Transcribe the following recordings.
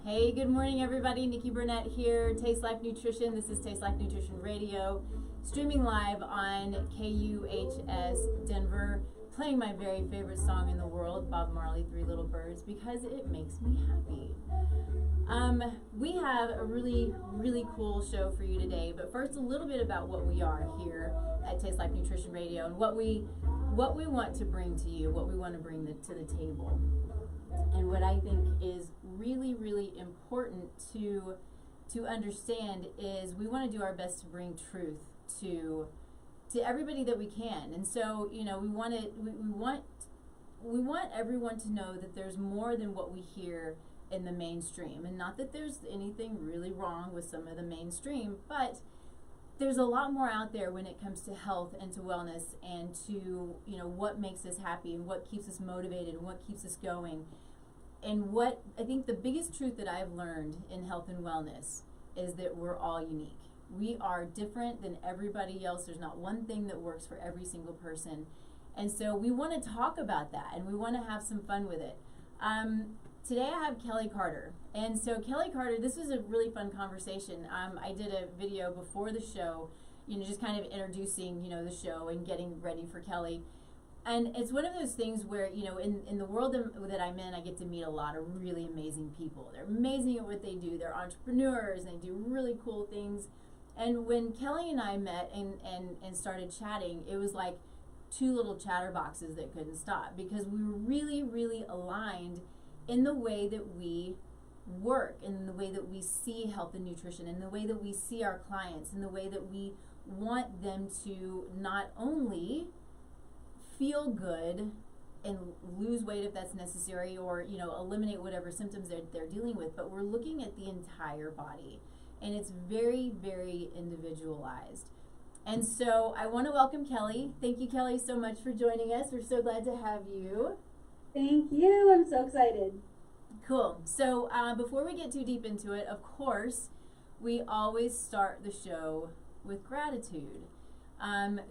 Hey, good morning everybody. Nikki Burnett here, Taste Life Nutrition. This is Taste Life Nutrition Radio, streaming live on KUHS Denver, playing my very favorite song in the world, Bob Marley, Three Little Birds, because it makes me happy. We have a really cool show for you today, but first a little bit about what we are here at Taste Life Nutrition Radio and what we want to bring to you, what we want to bring to the table. And what I think is really important to understand is we want to do our best to bring truth to everybody that we can. And so, we want everyone to know that there's more than what we hear in the mainstream. And not that there's anything really wrong with some of the mainstream, but there's a lot more out there when it comes to health and to wellness and to, what makes us happy and what keeps us motivated and what keeps us going. And what I think the biggest truth that I've learned in health and wellness is that we're all unique. We are different than everybody else. There's not one thing that works for every single person. And so we want to talk about that and we want to have some fun with it. Today I have Kelly Carter. And so Kelly Carter, this was a really fun conversation. I did a video before the show, just kind of introducing, the show and getting ready for Kelly. And it's one of those things where, in the world that I'm in, I get to meet a lot of really amazing people. They're amazing at what they do. They're entrepreneurs. They do really cool things. And when Kelly and I met and started chatting, it was like two little chatterboxes that couldn't stop because we were really aligned in the way that we work, in the way that we see health and nutrition, in the way that we see our clients, in the way that we want them to not only feel good and lose weight if that's necessary or eliminate whatever symptoms they're dealing with, but we're looking at the entire body and it's very individualized. And so I want to welcome Kelly. Thank you, Kelly, so much for joining us. We're so glad to have you. Thank you. I'm so excited. Cool. So before we get too deep into it, of course, we always start the show with gratitude.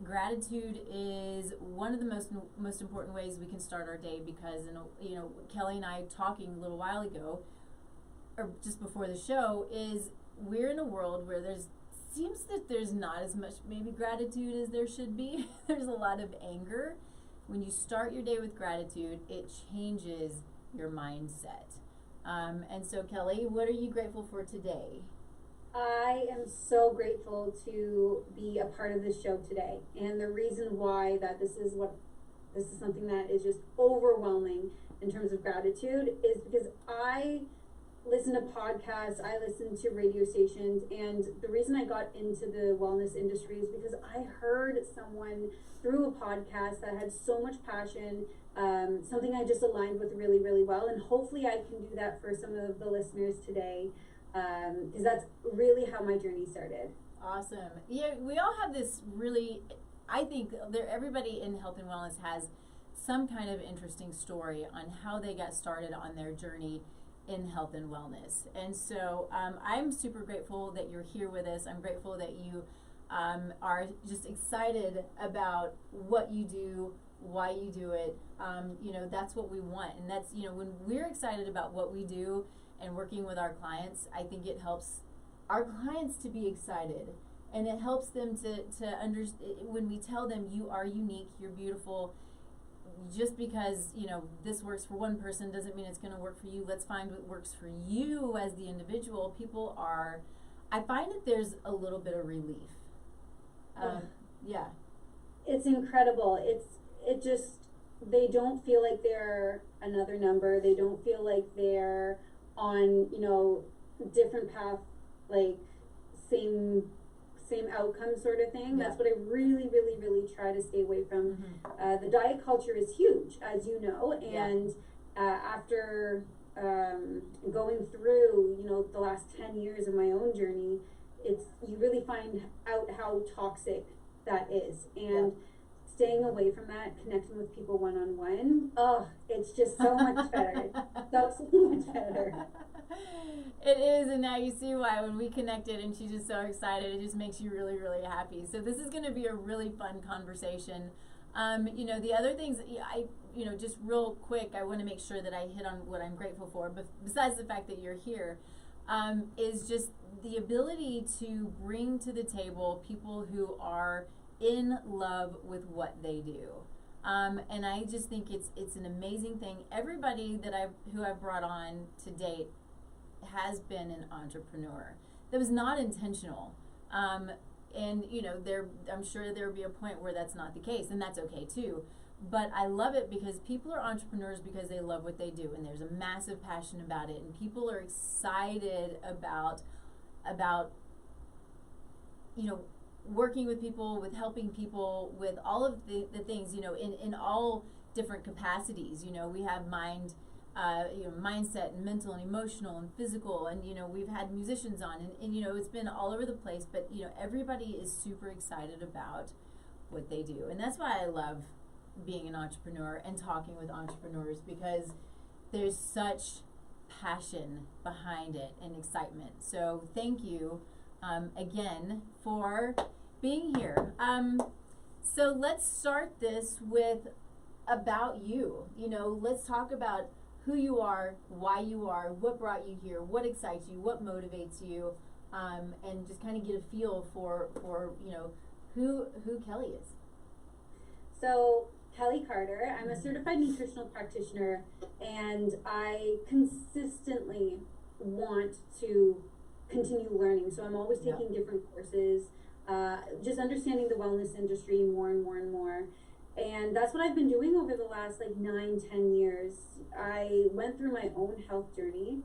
Gratitude is one of the most important ways we can start our day because, Kelly and I talking a little while ago, or just before the show, is we're in a world where seems that there's not as much maybe gratitude as there should be. There's a lot of anger. When you start your day with gratitude, it changes your mindset. And so, Kelly, what are you grateful for today? I am so grateful to be a part of this show today. And the reason why this is something that is just overwhelming in terms of gratitude is because I listen to podcasts, I listen to radio stations, and the reason I got into the wellness industry is because I heard someone through a podcast that had so much passion, something I just aligned with really well, and hopefully I can do that for some of the listeners today. Because that's really how my journey started. Awesome. Yeah, we all have this I think everybody in health and wellness has some kind of interesting story on how they got started on their journey in health and wellness. And so I'm super grateful that you're here with us. I'm grateful that you are just excited about what you do, why you do it. That's what we want. And that's, when we're excited about what we do and working with our clients, I think it helps our clients to be excited, and it helps them to understand when we tell them you are unique, you're beautiful. Just because this works for one person doesn't mean it's going to work for you. Let's find what works for you as the individual. I find that there's a little bit of relief. Yeah, it's incredible. They don't feel like they're another number. They don't feel like they're on different path, like same outcome sort of thing. Yeah. That's what I really try to stay away from. The diet culture is huge, as you know, and after going through the last 10 years of my own journey, you really find out how toxic that is, and staying away from that, connecting with people one-on-one, it's just so much better. So much better. It is, and now you see why when we connected and she's just so excited, it just makes you really happy. So this is going to be a really fun conversation. The other things, just real quick, I want to make sure that I hit on what I'm grateful for, but besides the fact that you're here, is just the ability to bring to the table people who are in love with what they do. And I just think it's an amazing thing. Everybody who I've brought on to date has been an entrepreneur. That was not intentional. And I'm sure there will be a point where that's not the case, and that's okay too. But I love it because people are entrepreneurs because they love what they do, and there's a massive passion about it, and people are excited about working with people, with helping people, with all of the things, in all different capacities. We have mindset and mental and emotional and physical, and we've had musicians on, and it's been all over the place, but everybody is super excited about what they do, and that's why I love being an entrepreneur and talking with entrepreneurs, because there's such passion behind it and excitement. So thank you again for being here. So let's start this with about you. Let's talk about who you are, why you are, what brought you here, what excites you, what motivates you, and just kind of get a feel for who Kelly is. So, Kelly Carter, I'm a certified nutritional practitioner, and I consistently want to continue learning. So I'm always taking different courses, just understanding the wellness industry more and more and more. And that's what I've been doing over the last 9-10 years. I went through my own health journey,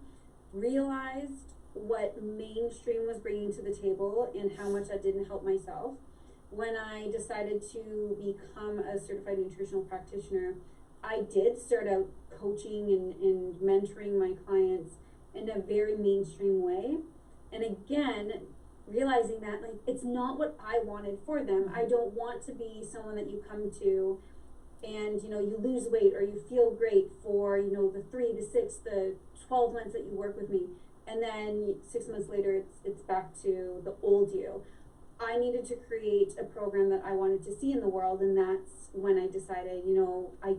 realized what mainstream was bringing to the table and how much that didn't help myself. When I decided to become a certified nutritional practitioner, I did start out coaching and mentoring my clients in a very mainstream way. And again, realizing that it's not what I wanted for them. I don't want to be someone that you come to and you lose weight or you feel great for the 3, the 6, the 12 months that you work with me, and then 6 months later it's back to the old you. I needed to create a program that I wanted to see in the world, and that's when I decided I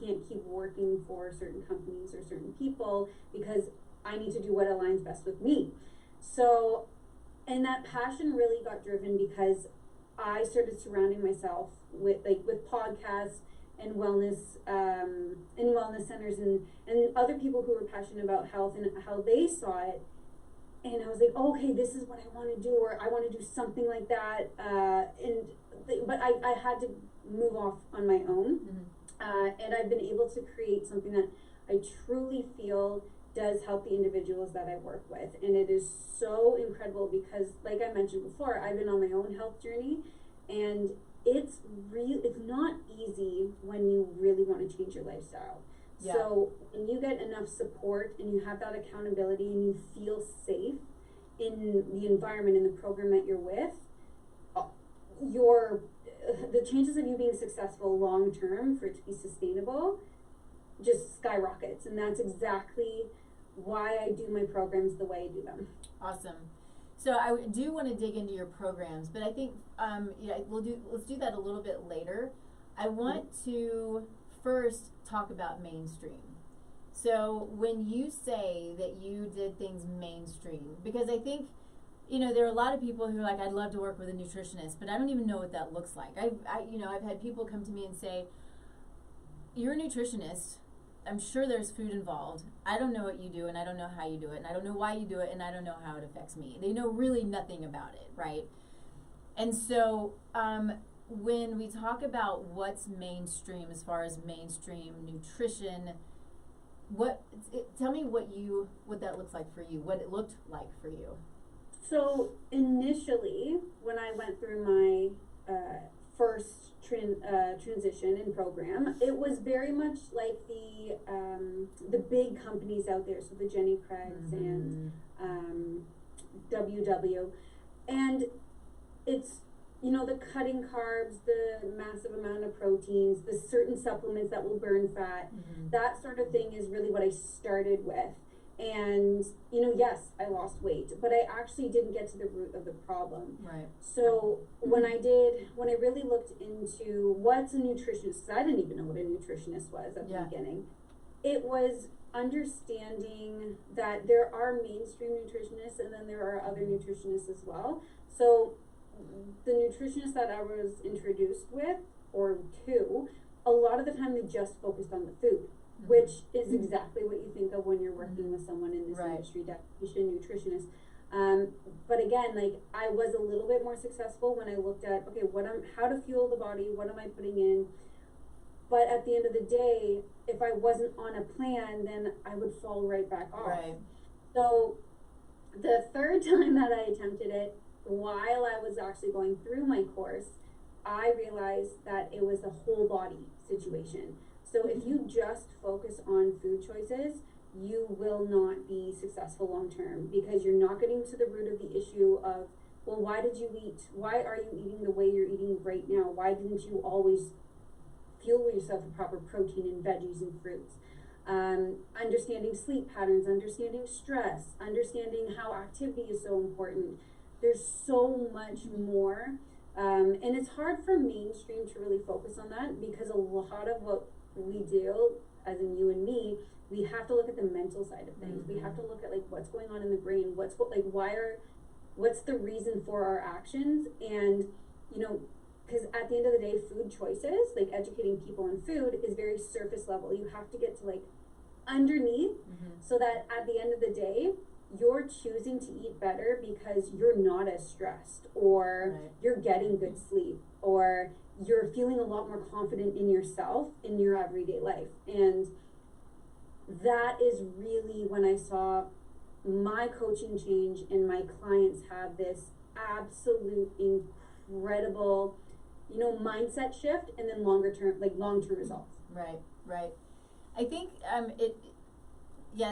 can't keep working for certain companies or certain people, because I need to do what aligns best with me. So, and that passion really got driven because I started surrounding myself with podcasts and wellness centers and other people who were passionate about health and how they saw it. And I was like, oh, okay, this is what I want to do, or I want to do something like that. But I had to move off on my own. And I've been able to create something that I truly feel does help the individuals that I work with. And it is so incredible because, like I mentioned before, I've been on my own health journey, and it's not easy when you really want to change your lifestyle. Yeah. So when you get enough support and you have that accountability and you feel safe in the environment, in the program that you're with, the chances of you being successful long term, for it to be sustainable, just skyrockets. And that's exactly why I do my programs the way I do them. Awesome. So I do want to dig into your programs, but I think let's do that a little bit later. I want to first talk about mainstream. So when you say that you did things mainstream, because I think there are a lot of people who are like, I'd love to work with a nutritionist, but I don't even know what that looks like. I've had people come to me and say, you're a nutritionist, I'm sure there's food involved, I don't know what you do, and I don't know how you do it, and I don't know why you do it, and I don't know how it affects me. They know really nothing about it, right? And so when we talk about what's mainstream as far as mainstream nutrition, tell me what that looks like for you, what it looked like for you. So initially, when I went through my first transition and program, it was very much like the big companies out there, so the Jenny Craig's and WW, and it's the cutting carbs, the massive amount of proteins, the certain supplements that will burn fat, that sort of thing is really what I started with. And yes, I lost weight, but I actually didn't get to the root of the problem. Right. So when I really looked into what's a nutritionist, because I didn't even know what a nutritionist was at the beginning, it was understanding that there are mainstream nutritionists and then there are other nutritionists as well. So the nutritionist that I was introduced with, or to, a lot of the time they just focused on the food, which is exactly what you think of when you're working with someone in this industry, dietitian, nutritionist. But again, like, I was a little bit more successful when I looked at, okay, how to fuel the body, what am I putting in? But at the end of the day, if I wasn't on a plan, then I would fall right back off. Right. So the third time that I attempted it, while I was actually going through my course, I realized that it was a whole body situation. So if you just focus on food choices, you will not be successful long term, because you're not getting to the root of the issue of, well, why did you eat? Why are you eating the way you're eating right now? Why didn't you always fuel yourself with proper protein and veggies and fruits? Understanding sleep patterns, understanding stress, understanding how activity is so important. There's so much more. And it's hard for mainstream to really focus on that, because a lot of what we do, as in you and me, we have to look at the mental side of things. We have to look at, like, what's going on in the brain, what's the reason for our actions. And, you know, because at the end of the day, food choices, like educating people on food, is very surface level. You have to get to, like, underneath, so that at the end of the day, you're choosing to eat better because you're not as stressed, or you're getting good sleep, or you're feeling a lot more confident in yourself in your everyday life. And that is really when I saw my coaching change and my clients have this absolute incredible, you know, mindset shift, and then long-term results. Right. I think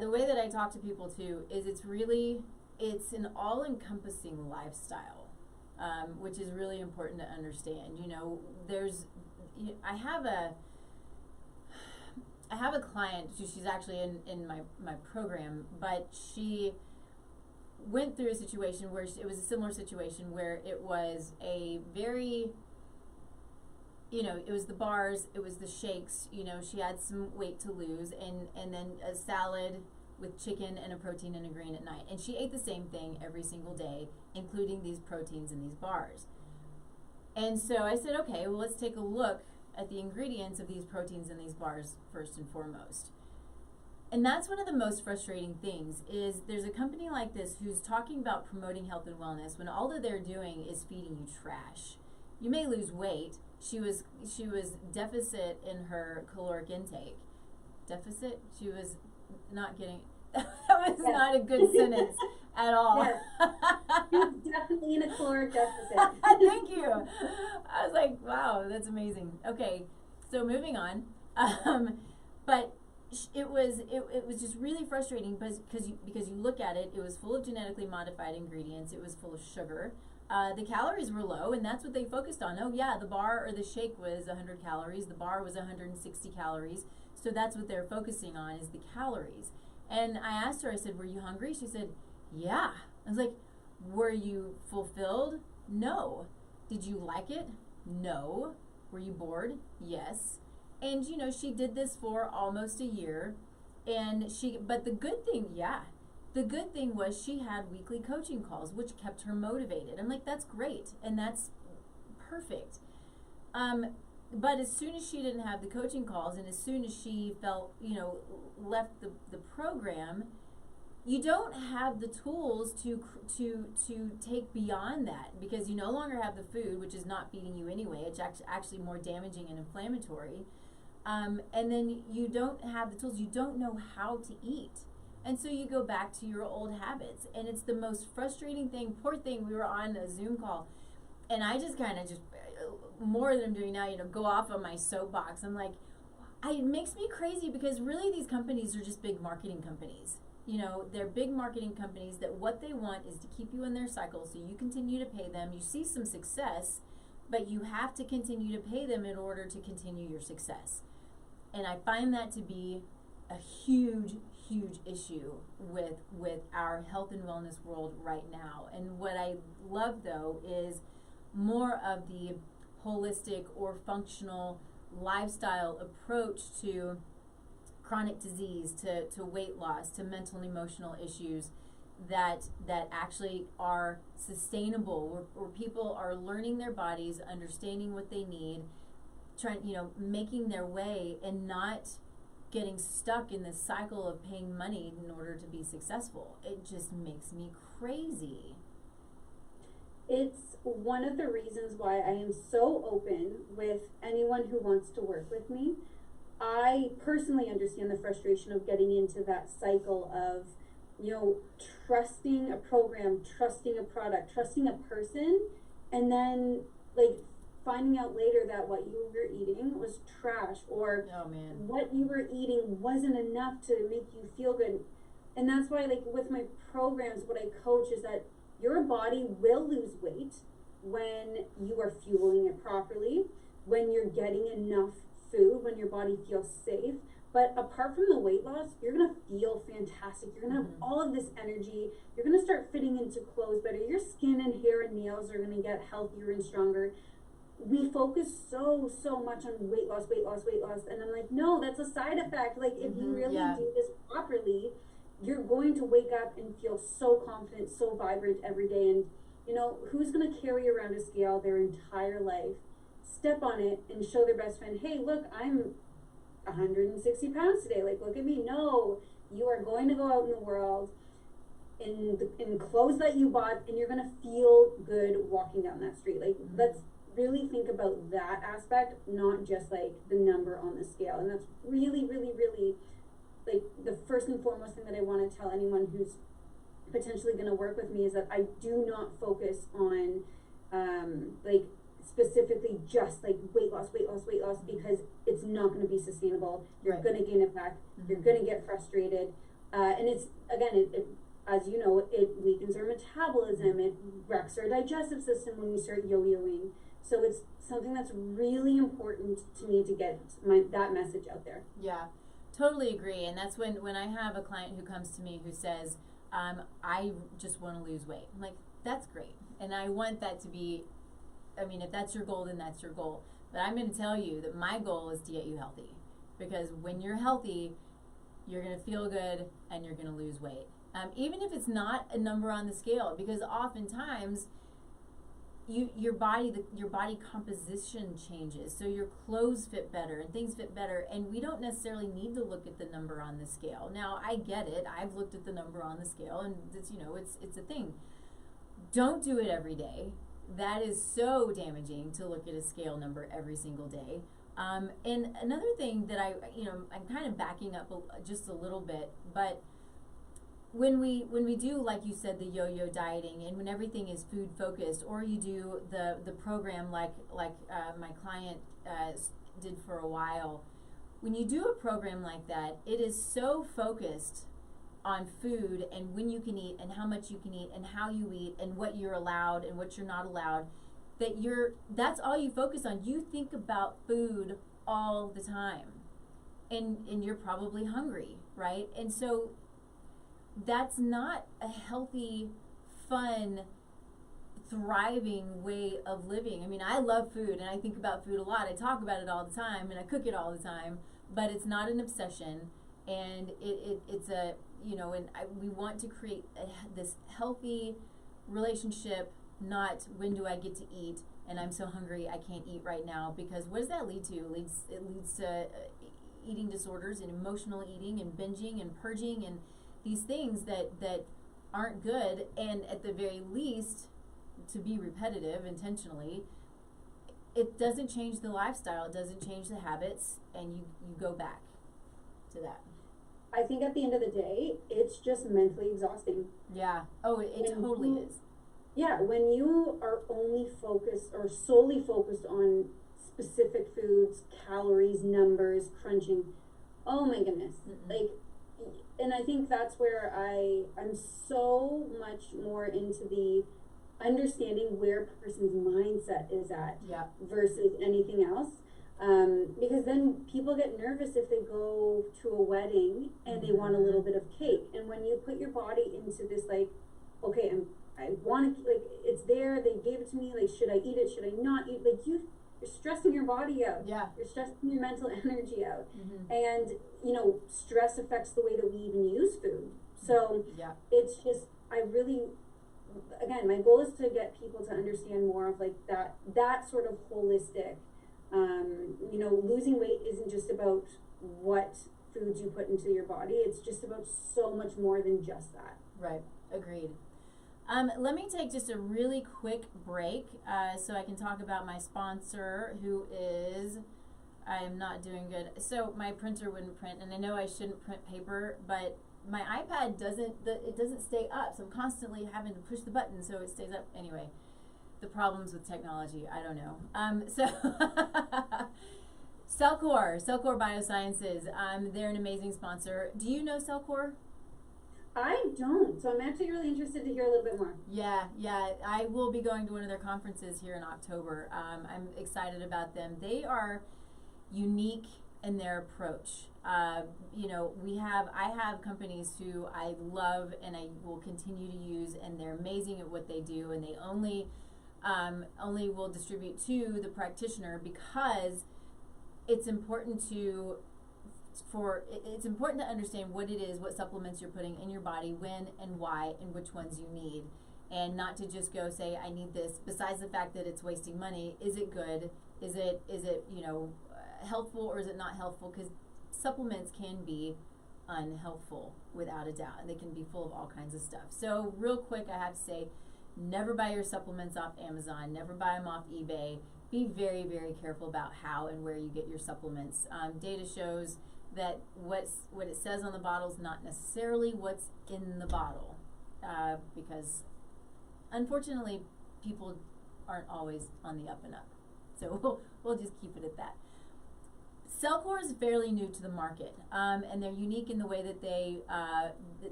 the way that I talk to people too is it's an all-encompassing lifestyle, which is really important to understand. You know, I have a client, she's actually in my program, but she went through a situation where it was a similar situation where it was a very, you know, it was the bars, it was the shakes, you know, she had some weight to lose, and then a salad with chicken and a protein and a green at night. And she ate the same thing every single day, including these proteins and these bars. And so I said, okay, well, let's take a look at the ingredients of these proteins and these bars first and foremost. And that's one of the most frustrating things, is there's a company like this who's talking about promoting health and wellness when all that they're doing is feeding you trash. You may lose weight. She was deficit in her caloric intake. Deficit? She was not getting, that was not a good sentence at all. Yes. She was definitely in a caloric deficit. Thank you. I was like, wow, that's amazing. Okay, so moving on. But it was just really frustrating, because you look at it, it was full of genetically modified ingredients. It was full of sugar. The calories were low, and that's what they focused on. Oh yeah, the bar or the shake was 100 calories. The bar was 160 calories. So that's what they're focusing on, is the calories. And I asked her, I said, were you hungry? She said, yeah. I was like, were you fulfilled? No. Did you like it? No. Were you bored? Yes. And, you know, she did this for almost a year. But the good thing was she had weekly coaching calls, which kept her motivated. I'm like, that's great. And that's perfect. But as soon as she didn't have the coaching calls, and as soon as she felt, you know, left the program, you don't have the tools to take beyond that, because you no longer have the food, which is not feeding you anyway. It's actually more damaging and inflammatory. And then you don't have the tools. You don't know how to eat. And so you go back to your old habits. And it's the most frustrating thing. Poor thing, we were on a Zoom call, and I just kind of more than I'm doing now, you know, go off on my soapbox. I'm like, it makes me crazy, because really these companies are just big marketing companies. You know, they're big marketing companies that what they want is to keep you in their cycle, so you continue to pay them. You see some success, but you have to continue to pay them in order to continue your success. And I find that to be a huge, huge issue with our health and wellness world right now. And what I love though is more of the holistic or functional lifestyle approach to chronic disease, to weight loss, to mental and emotional issues that actually are sustainable, where people are learning their bodies, understanding what they need, trying, making their way and not getting stuck in this cycle of paying money in order to be successful. It just makes me crazy. It's one of the reasons why I am so open with anyone who wants to work with me. I personally understand the frustration of getting into that cycle of, trusting a program, trusting a product, trusting a person, and then finding out later that what you were eating was trash, or what you were eating wasn't enough to make you feel good. And that's why, with my programs, what I coach is that your body will lose weight when you are fueling it properly, when you're getting enough food, when your body feels safe. But apart from the weight loss, you're gonna feel fantastic. You're gonna have all of this energy. You're gonna start fitting into clothes better. Your skin and hair and nails are gonna get healthier and stronger. We focus so much on weight loss, and I'm like, no, that's a side effect. If you really do this properly, you're going to wake up and feel so confident, so vibrant every day. And who's going to carry around a scale their entire life, step on it and show their best friend, hey, look, I'm 160 pounds today, look at me. No, you are going to go out in the world in clothes that you bought, and you're going to feel good walking down that street. Let's really think about that aspect, not just the number on the scale. And that's really, really, really the first and foremost thing that I want to tell anyone who's potentially going to work with me is that I do not focus on specifically just weight loss, because it's not going to be sustainable. You're going to gain it back. You're going to get frustrated. And it's, again, it as you know, it weakens our metabolism. It wrecks our digestive system when we start yo-yoing. So it's something that's really important to me to get that message out there. Yeah, totally agree. And that's when I have a client who comes to me who says, I just want to lose weight. I'm like, that's great. And I want that to be, if that's your goal, then that's your goal. But I'm going to tell you that my goal is to get you healthy. Because when you're healthy, you're going to feel good and you're going to lose weight. Even if it's not a number on the scale, because oftentimes your body composition changes, so your clothes fit better and things fit better, and we don't necessarily need to look at the number on the scale. Now, I get it. I've looked at the number on the scale, and it's a thing. Don't do it every day. That is so damaging to look at a scale number every single day. And another thing that I'm kind of backing up just a little bit, but when we do, like you said, the yo-yo dieting, and when everything is food focused, or you do the program like my client did for a while, when you do a program like that, it is so focused on food and when you can eat and how much you can eat and how you eat and what you're allowed and what you're not allowed, that's all you focus on. You think about food all the time, and you're probably hungry, right? And so that's not a healthy, fun, thriving way of living. I love food and I think about food a lot. I talk about it all the time and I cook it all the time, but it's not an obsession, and it's a, we want to create this healthy relationship, not when do I get to eat and I'm so hungry I can't eat right now, because what does that lead to? It leads to eating disorders and emotional eating and binging and purging and these things that aren't good. And at the very least, to be repetitive intentionally, it doesn't change the lifestyle, it doesn't change the habits, and you go back to that. I think at the end of the day, it's just mentally exhausting. Yeah. Oh, it totally is. Yeah, when you are only focused or solely focused on specific foods, calories, numbers, crunching, oh my goodness. And I think that's where I'm so much more into the understanding where a person's mindset is at versus anything else. Because then people get nervous if they go to a wedding and they want a little bit of cake. And when you put your body into this, like, okay, I want to, like, it's there, they gave it to me, like, should I eat it, should I not eat? Like, you're stressing your body out. Yeah. You're stressing your mental energy out. Mm-hmm. And, you know, stress affects the way that we even use food. So yeah. It's just, I really, again, my goal is to get people to understand more of like that sort of holistic, you know, losing weight isn't just about what foods you put into your body. It's just about so much more than just that. Right. Agreed. Let me take just a really quick break so I can talk about my sponsor, who is, I am not doing good. So my printer wouldn't print, and I know I shouldn't print paper, but my iPad doesn't stay up, so I'm constantly having to push the button so it stays up. Anyway, the problems with technology, I don't know. So Cellcore Biosciences, they're an amazing sponsor. Do you know Cellcore? I don't, so I'm actually really interested to hear a little bit more. Yeah, I will be going to one of their conferences here in October. I'm excited about them. They are unique in their approach. You know, I have companies who I love and I will continue to use, and they're amazing at what they do, and they only will distribute to the practitioner because it's important to understand what it is, what supplements you're putting in your body, when and why, and which ones you need, and not to just go say, I need this, besides the fact that it's wasting money. Is it good? Is it you know, helpful, or is it not helpful? Because supplements can be unhelpful without a doubt, and they can be full of all kinds of stuff. So real quick, I have to say, never buy your supplements off Amazon, never buy them off eBay. Be very, very careful about how and where you get your supplements. Data shows that what it says on the bottle is not necessarily what's in the bottle, because unfortunately people aren't always on the up and up. So we'll just keep it at that. Cellcore is fairly new to the market, and they're unique in the way that they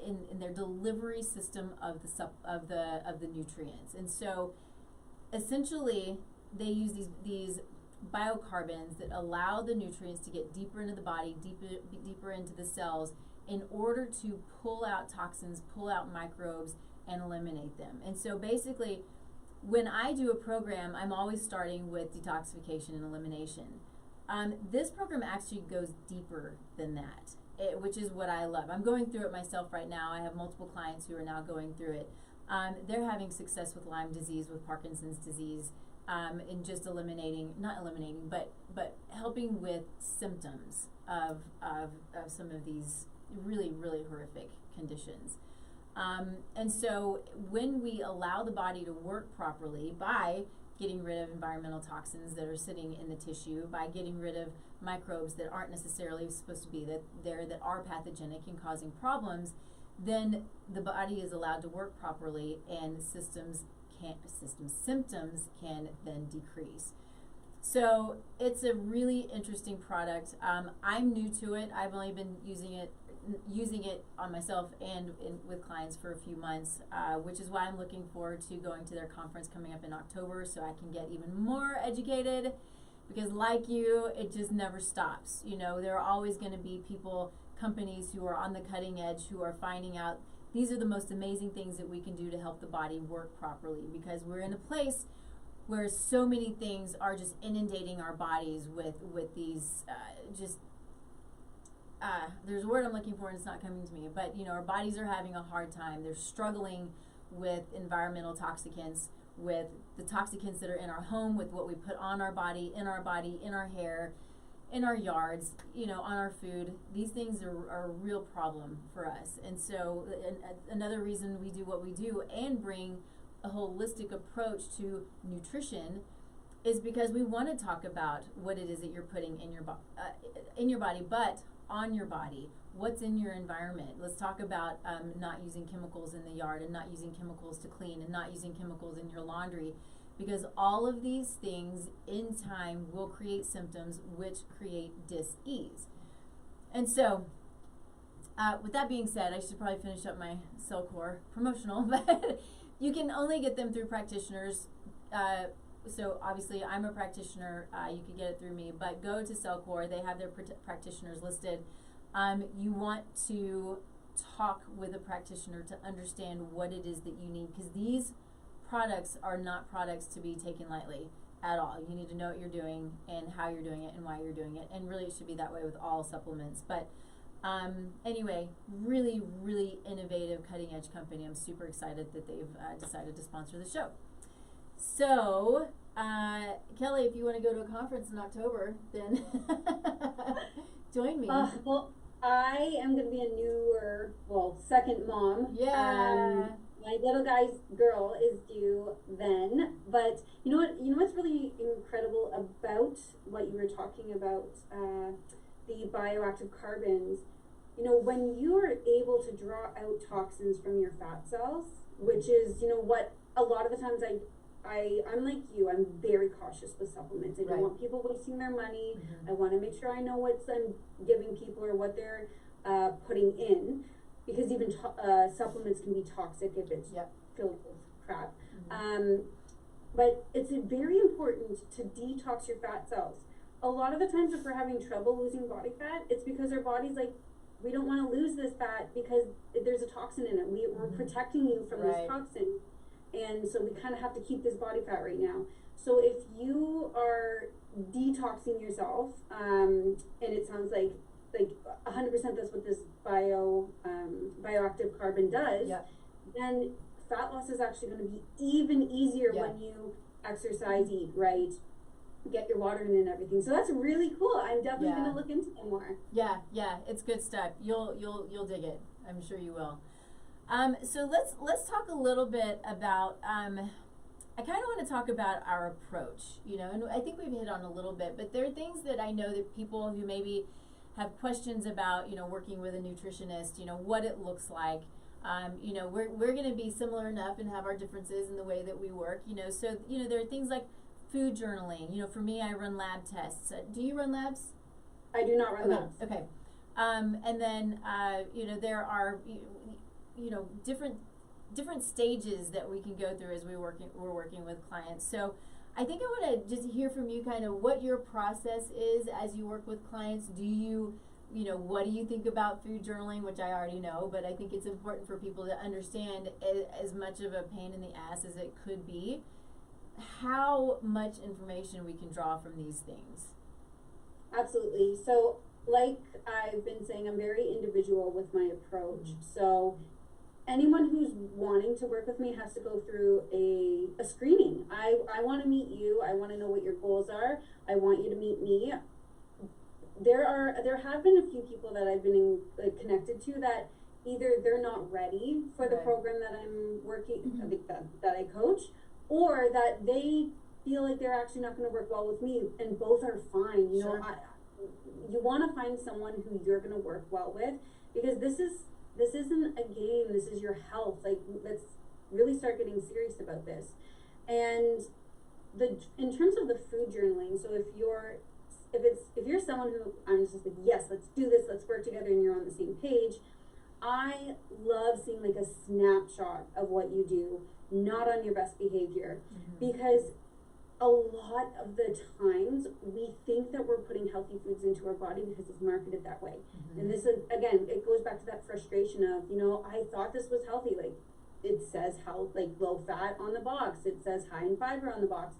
in their delivery system of the nutrients. And so essentially they use these biocarbons that allow the nutrients to get deeper into the body, deeper into the cells, in order to pull out toxins, pull out microbes, and eliminate them. And so basically, when I do a program, I'm always starting with detoxification and elimination. This program actually goes deeper than that, which is what I love. I'm going through it myself right now. I have multiple clients who are now going through it. They're having success with Lyme disease, with Parkinson's disease, in just but helping with symptoms of some of these really, really horrific conditions. And so when we allow the body to work properly by getting rid of environmental toxins that are sitting in the tissue, by getting rid of microbes that aren't necessarily supposed to be there, that are pathogenic and causing problems, then the body is allowed to work properly, and symptoms can then decrease. So it's a really interesting product. I'm new to it. I've only been using it on myself and with clients for a few months, which is why I'm looking forward to going to their conference coming up in October, so I can get even more educated, because like you, it just never stops. You know, there are always going to be companies who are on the cutting edge, who are finding out these are the most amazing things that we can do to help the body work properly, because we're in a place where so many things are just inundating our bodies with these there's a word I'm looking for and it's not coming to me, but you know, our bodies are having a hard time. They're struggling with environmental toxicants, with the toxicants that are in our home, with what we put on our body, in our hair, in our yards, you know, on our food. These things are a real problem for us. And so another reason we do what we do and bring a holistic approach to nutrition is because we want to talk about what it is that you're putting in your body, but on your body, what's in your environment. Let's talk about not using chemicals in the yard, and not using chemicals to clean, and not using chemicals in your laundry, because all of these things in time will create symptoms which create dis-ease. And so with that being said, I should probably finish up my Cellcore promotional, but you can only get them through practitioners. so obviously I'm a practitioner, you can get it through me, but go to Cellcore, they have their practitioners listed. You want to talk with a practitioner to understand what it is that you need, because these products are not products to be taken lightly at all. You need to know what you're doing and how you're doing it and why you're doing it, and really it should be that way with all supplements. But anyway, really, really innovative, cutting edge company. I'm super excited that they've decided to sponsor the show. So, Kelly, if you want to go to a conference in October, then join me. Well, I am going to be a second mom. Yeah. My little girl is due then. But you know what? You know what's really incredible about what you were talking about, the bioactive carbons. You know, when you are able to draw out toxins from your fat cells, which is, you know, what a lot of the times I'm like you, I'm very cautious with supplements. I don't want people wasting their money. I want to make sure I know what I'm giving people or what they're putting in, because even supplements can be toxic if it's filled with crap. But it's very important to detox your fat cells. A lot of the times if we're having trouble losing body fat, it's because our body's like, we don't want to lose this fat because there's a toxin in it. We're protecting you from this toxin. And so we kind of have to keep this body fat right now. So if you are detoxing yourself, and it sounds like 100% that's what this bioactive carbon does, then fat loss is actually going to be even easier when you exercise, eat right, get your water in and everything. So that's really cool. I'm definitely going to look into it more. Yeah, it's good stuff. You'll dig it. I'm sure you will. So let's talk a little bit about, I kind of want to talk about our approach, you know, and I think we've hit on a little bit, but there are things that I know that people who maybe have questions about, you know, working with a nutritionist, you know, what it looks like. You know, we're going to be similar enough and have our differences in the way that we work, you know, so, you know, there are things like food journaling. You know, for me, I run lab tests. Do you run labs? I do not run labs. Okay. And then, you know, there are, you know, different stages that we can go through as we're working with clients. So I think I want to just hear from you kind of what your process is as you work with clients. Do you know, what do you think about food journaling, which I already know, but I think it's important for people to understand, as much of a pain in the ass as it could be, how much information we can draw from these things. Absolutely. So like I've been saying, I'm very individual with my approach. So anyone who's wanting to work with me has to go through a screening. I want to meet you. I want to know what your goals are. I want you to meet me. There have been a few people that I've been connected to that either they're not ready for the program that I'm working, that I coach, or that they feel like they're actually not going to work well with me, and both are fine. You know, you want to find someone who you're going to work well with, because this isn't a game. This is your health. Like, let's really start getting serious about this. And in terms of the food journaling, so if you're someone who I'm just like, yes, let's do this, let's work together, and you're on the same page, I love seeing like a snapshot of what you do, not on your best behavior, because a lot of the times we think that we're putting healthy foods into our body because it's marketed that way. And this is, again, it goes back to that frustration of, you know, I thought this was healthy. Like, it says low fat on the box. It says high in fiber on the box.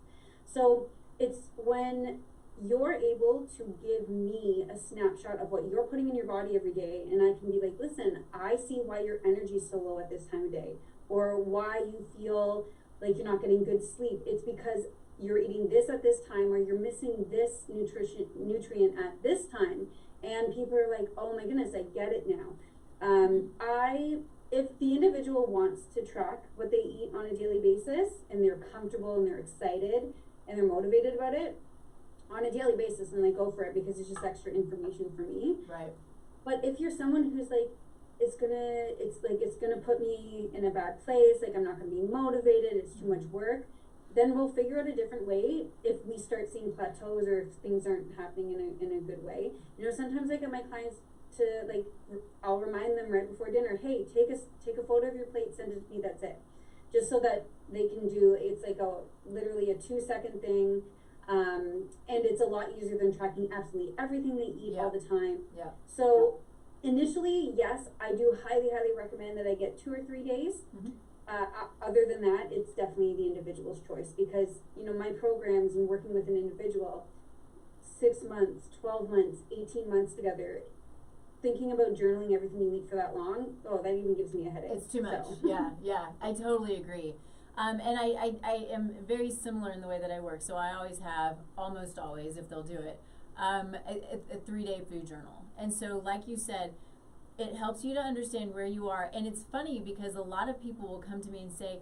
So it's when you're able to give me a snapshot of what you're putting in your body every day, and I can be like, listen, I see why your energy is so low at this time of day, or why you feel like you're not getting good sleep. It's because you're eating this at this time, or you're missing this nutrient at this time. And people are like, oh my goodness, I get it now. If the individual wants to track what they eat on a daily basis, and they're comfortable and they're excited and they're motivated about it on a daily basis, and they go for it because it's just extra information for me. Right. But if you're someone who's like, it's gonna put me in a bad place, like I'm not gonna be motivated, it's too much work, then we'll figure out a different way if we start seeing plateaus or if things aren't happening in a good way. You know, sometimes I get my clients to, like, I'll remind them right before dinner, hey, take a photo of your plate, send it to me, that's it. Just so that they can do, it's like literally a 2-second thing. And it's a lot easier than tracking absolutely everything they eat all the time. Yeah. So initially, yes, I do highly, highly recommend that I get 2 or 3 days. Other than that, it's definitely the individual's choice, because, you know, my programs and working with an individual, 6 months, 12 months, 18 months together, thinking about journaling everything you eat for that long, oh, that even gives me a headache. It's too much. So. Yeah, I totally agree. And I am very similar in the way that I work. So I always have, almost always, if they'll do it, a 3-day food journal. And so, like you said, it helps you to understand where you are. And it's funny because a lot of people will come to me and say,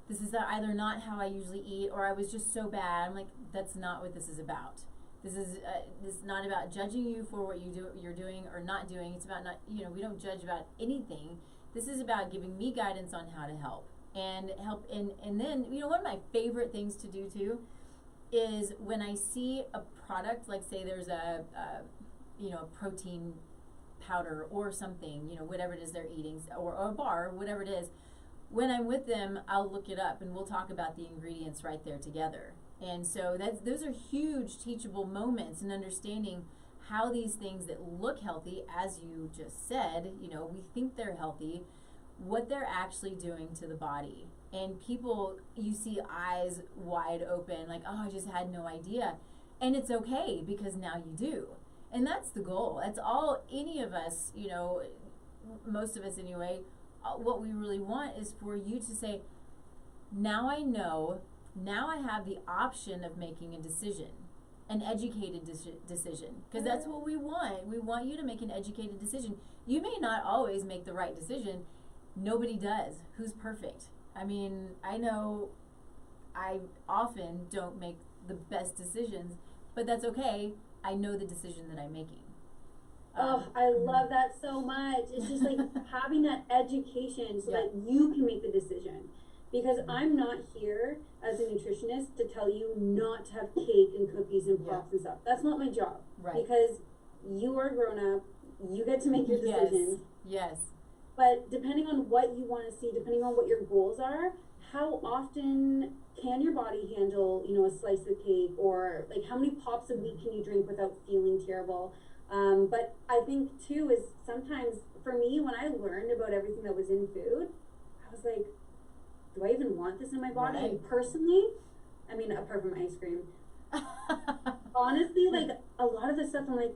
this is either not how I usually eat, or I was just so bad. I'm like, that's not what this is about. This is not about judging you for what you're doing or not doing. It's about not, you know, we don't judge about anything. This is about giving me guidance on how to help. And then, you know, one of my favorite things to do too is when I see a product, like say there's a protein powder or something, you know, whatever it is they're eating, or a bar, whatever it is, when I'm with them, I'll look it up and we'll talk about the ingredients right there together. And so those are huge teachable moments in understanding how these things that look healthy, as you just said, you know, we think they're healthy, what they're actually doing to the body. And people, you see eyes wide open, like, oh, I just had no idea. And it's okay, because now you do. And that's the goal. That's all any of us, you know, most of us anyway, what we really want is for you to say, now I know, now I have the option of making a decision, an educated decision, because that's what we want. We want you to make an educated decision. You may not always make the right decision. Nobody does. Who's perfect? I mean, I know I often don't make the best decisions, but that's okay. I know the decision that I'm making. I love that so much. It's just like having that education so that you can make the decision. Because I'm not here as a nutritionist to tell you not to have cake and cookies and puffs and stuff. That's not my job. Right. Because you are grown up, you get to make your decisions. Yes. But depending on what you want to see, depending on what your goals are, how often can your body handle, you know, a slice of cake, or like how many pops a week can you drink without feeling terrible? But I think too is sometimes for me, when I learned about everything that was in food, I was like, do I even want this in my body? Right. And personally, I mean, apart from ice cream, honestly, like a lot of the stuff I'm like,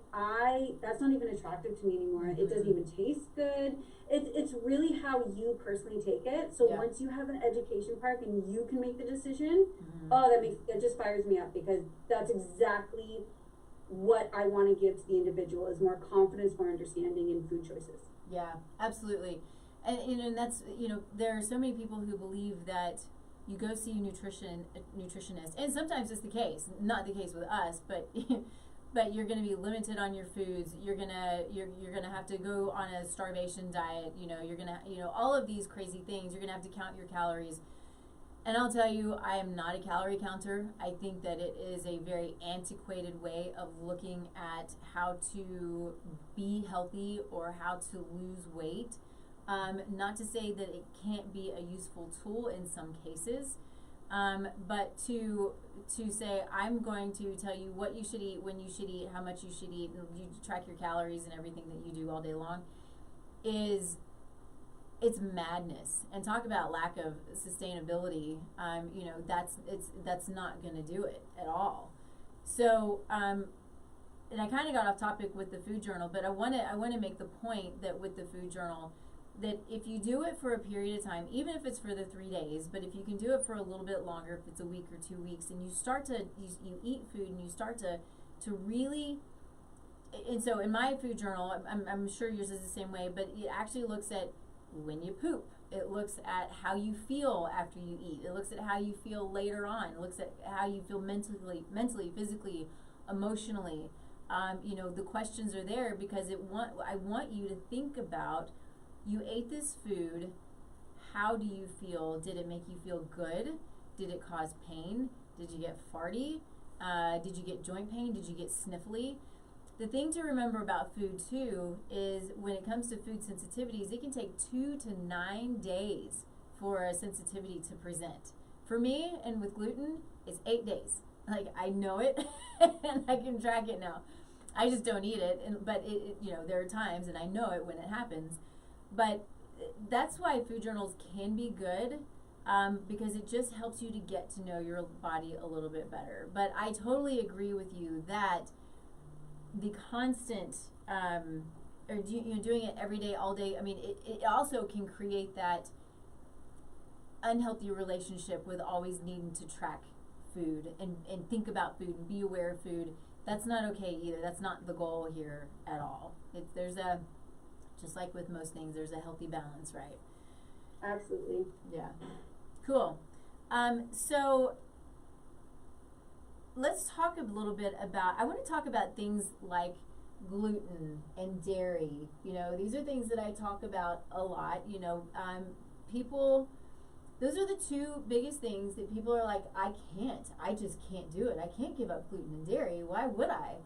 that's not even attractive to me anymore. It doesn't even taste good. It's really how you personally take it. So once you have an education part and you can make the decision, that just fires me up, because that's exactly what I want to give to the individual, is more confidence, more understanding in food choices. Yeah, absolutely. And you know, and that's, you know, there are so many people who believe that you go see a nutritionist, and sometimes it's the case, not the case with us, but but you're going to be limited on your foods. You're gonna have to go on a starvation diet. You know, you're gonna, you know, all of these crazy things. You're gonna have to count your calories. And I'll tell you, I am not a calorie counter. I think that it is a very antiquated way of looking at how to be healthy or how to lose weight. Not to say that it can't be a useful tool in some cases, but to say, I'm going to tell you what you should eat, when you should eat, how much you should eat, and you track your calories and everything that you do all day long, it's madness. And talk about lack of sustainability. You know, that's not going to do it at all. So, and I kind of got off topic with the food journal, but I want to make the point that with the food journal, that if you do it for a period of time, even if it's for the 3 days, but if you can do it for a little bit longer, if it's a week or 2 weeks, and you start to you eat food and you start to really. And so in my food journal, I'm sure yours is the same way, but it actually looks at when you poop. It looks at how you feel after you eat. It looks at how you feel later on. It looks at how you feel mentally, physically, emotionally. You know, the questions are there because I want you to think about, you ate this food, how do you feel? Did it make you feel good? Did it cause pain? Did you get farty? Did you get joint pain? Did you get sniffly? The thing to remember about food too is when it comes to food sensitivities, it can take 2 to 9 days for a sensitivity to present. For me, and with gluten, it's 8 days. Like, I know it, and I can track it now. I just don't eat it, but there are times, and I know it when it happens. But that's why food journals can be good, because it just helps you to get to know your body a little bit better. But I totally agree with you that the constant, doing it every day, all day, I mean, it also can create that unhealthy relationship with always needing to track food and think about food and be aware of food. That's not okay either. That's not the goal here at all. Just like with most things, there's a healthy balance, right? Absolutely. Yeah. Cool. So let's talk a little bit about, I want to talk about things like gluten and dairy. These are things that I talk about a lot. People, those are the two biggest things that people are like, I just can't do it. I can't give up gluten and dairy. Why would I?